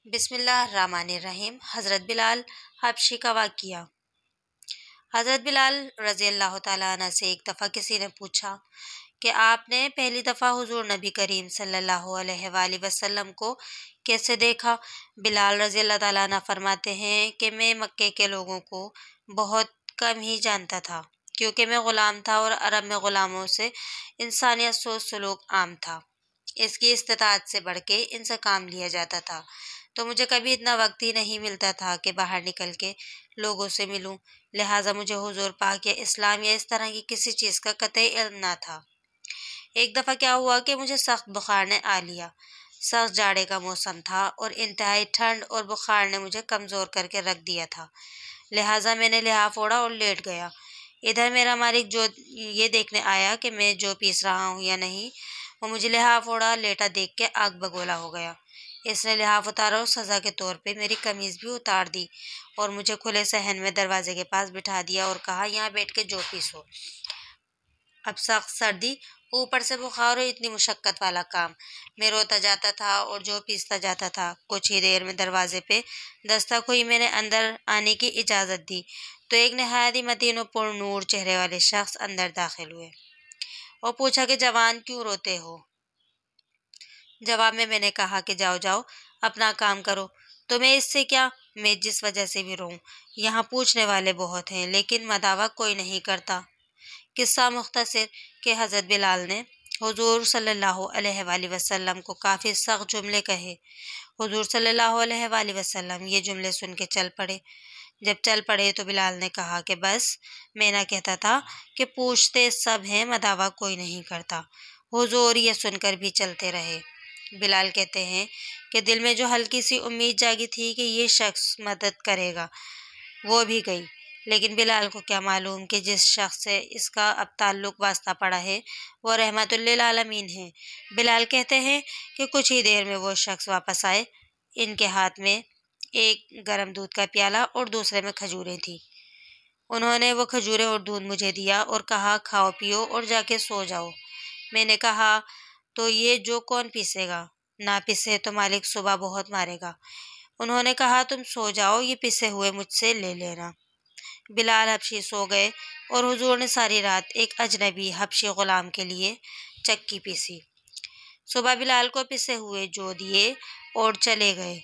بسم اللہ الرحمن الرحیم۔ حضرت بلال حبشی کا واقعہ۔ حضرت بلال رضی اللہ تعالیٰ عنہ سے ایک دفعہ کسی نے پوچھا کہ آپ نے پہلی دفعہ حضور نبی کریم صلی اللہ علیہ وآلہ وسلم کو کیسے دیکھا؟ بلال رضی اللہ تعالیٰ عنہ فرماتے ہیں کہ میں مکے کے لوگوں کو بہت کم ہی جانتا تھا، کیونکہ میں غلام تھا اور عرب میں غلاموں سے انسانیت سوچ سلوک عام تھا۔ اس کی استطاعت سے بڑھ کے ان سے کام لیا جاتا تھا، تو مجھے کبھی اتنا وقت ہی نہیں ملتا تھا کہ باہر نکل کے لوگوں سے ملوں، لہٰذا مجھے حضور پاک یا اسلام یا اس طرح کی کسی چیز کا قطعی علم نہ تھا۔ ایک دفعہ کیا ہوا کہ مجھے سخت بخار نے آ لیا۔ سخت جاڑے کا موسم تھا اور انتہائی ٹھنڈ اور بخار نے مجھے کمزور کر کے رکھ دیا تھا، لہٰذا میں نے لحاف اوڑھا اور لیٹ گیا۔ ادھر میرا مالک جو یہ دیکھنے آیا کہ میں جو پیس رہا ہوں یا نہیں، وہ مجھے لحاف اوڑھا لیٹا دیکھ کے آگ بگولا ہو گیا۔ اس نے لحاف اتارا اور سزا کے طور پہ میری قمیض بھی اتار دی اور مجھے کھلے صحن میں دروازے کے پاس بٹھا دیا اور کہا یہاں بیٹھ کے جو پیسو۔ اب سخت سردی، اوپر سے بخار اور اتنی مشقت والا کام، میں روتا جاتا تھا اور جو پیستا جاتا تھا۔ کچھ ہی دیر میں دروازے پہ دستک ہوئی، میں نے اندر آنے کی اجازت دی تو ایک نہایت ہی متین و پر نور چہرے والے شخص اندر داخل ہوئے اور پوچھا کہ جوان کیوں روتے ہو؟ جواب میں نے کہا کہ جاؤ جاؤ اپنا کام کرو، تمہیں اس سے کیا؟ میں جس وجہ سے بھی رہوں، یہاں پوچھنے والے بہت ہیں لیکن مداوع کوئی نہیں کرتا۔ قصہ مختصر کہ حضرت بلال نے حضور صلی اللہ علیہ وآلہ وسلم کو کافی سخت جملے کہے۔ حضور صلی اللہ علیہ وآلہ وسلم یہ جملے سن کے چل پڑے۔ جب چل پڑے تو بلال نے کہا کہ بس، میں نہ کہتا تھا کہ پوچھتے سب ہیں مداوع کوئی نہیں کرتا۔ حضور یہ سن کر بھی چلتے رہے۔ بلال کہتے ہیں کہ دل میں جو ہلکی سی امید جاگی تھی کہ یہ شخص مدد کرے گا، وہ بھی گئی، لیکن بلال کو کیا معلوم کہ جس شخص سے اس کا اب تعلق واسطہ پڑا ہے وہ رحمت للعالمین ہے۔ بلال کہتے ہیں کہ کچھ ہی دیر میں وہ شخص واپس آئے، ان کے ہاتھ میں ایک گرم دودھ کا پیالہ اور دوسرے میں کھجوریں تھیں۔ انہوں نے وہ کھجوریں اور دودھ مجھے دیا اور کہا کھاؤ پیو اور جا کے سو جاؤ۔ میں نے کہا تو یہ جو کون پیسے گا؟ نہ پیسے تو مالک صبح بہت مارے گا۔ انہوں نے کہا تم سو جاؤ، یہ پیسے ہوئے مجھ سے لے لینا۔ بلال حبشی سو گئے اور حضور نے ساری رات ایک اجنبی حبشی غلام کے لیے چکی پیسی۔ صبح بلال کو پسے ہوئے جو دیے اور چلے گئے۔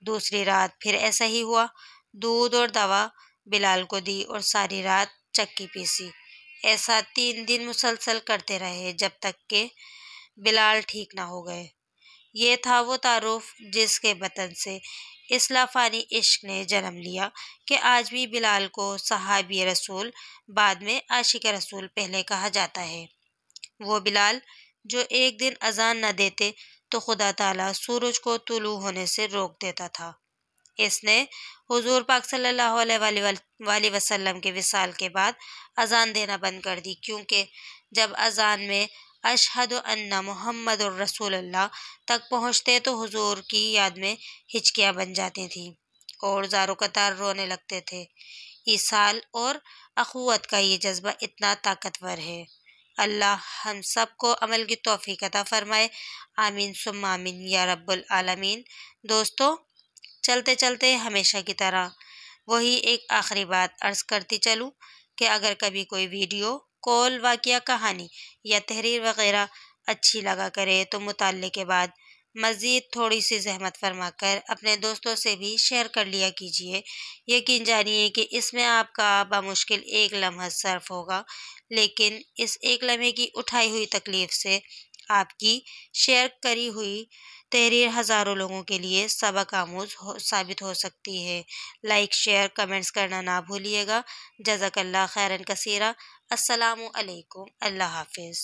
دوسری رات پھر ایسا ہی ہوا، دودھ اور دوا بلال کو دی اور ساری رات چکی پیسی۔ ایسا 3 دن مسلسل کرتے رہے جب تک کہ بلال ٹھیک نہ ہو گئے۔ یہ تھا وہ تعارف جس کے بطن سے اس لافانی عشق نے جنم لیا کہ آج بھی بلال کو صحابی رسول، بعد میں عاشق رسول پہلے کہا جاتا ہے۔ وہ بلال جو ایک دن اذان نہ دیتے تو خدا تعالیٰ سورج کو طلوع ہونے سے روک دیتا تھا۔ اس نے حضور پاک صلی اللہ علیہ وآلہ وسلم کے وصال کے بعد اذان دینا بند کر دی، کیونکہ جب اذان میں اشہد ان محمد الرسول اللہ تک پہنچتے تو حضور کی یاد میں ہچکیاں بن جاتی تھیں اور زار و قطار رونے لگتے تھے۔ ایصال اور اخوت کا یہ جذبہ اتنا طاقتور ہے۔ اللہ ہم سب کو عمل کی توفیق عطا فرمائے، آمین ثم آمین یا رب العالمین۔ دوستو، چلتے چلتے ہمیشہ کی طرح وہی ایک آخری بات عرض کرتی چلوں کہ اگر کبھی کوئی ویڈیو، کال، واقعہ، کہانی یا تحریر وغیرہ اچھی لگا کرے تو مطالعے کے بعد مزید تھوڑی سی زحمت فرما کر اپنے دوستوں سے بھی شیئر کر لیا کیجیے۔ یقین جانیے کہ اس میں آپ کا بمشکل 1 لمحہ صرف ہوگا، لیکن اس 1 لمحے کی اٹھائی ہوئی تکلیف سے آپ کی شیئر کری ہوئی تحریر ہزاروں لوگوں کے لیے سبق آموز ثابت ہو سکتی ہے۔ لائک، شیئر، کمنٹس کرنا نہ بھولیے گا۔ جزاک اللہ خیرن کثیرہ۔ السلام علیکم۔ اللہ حافظ۔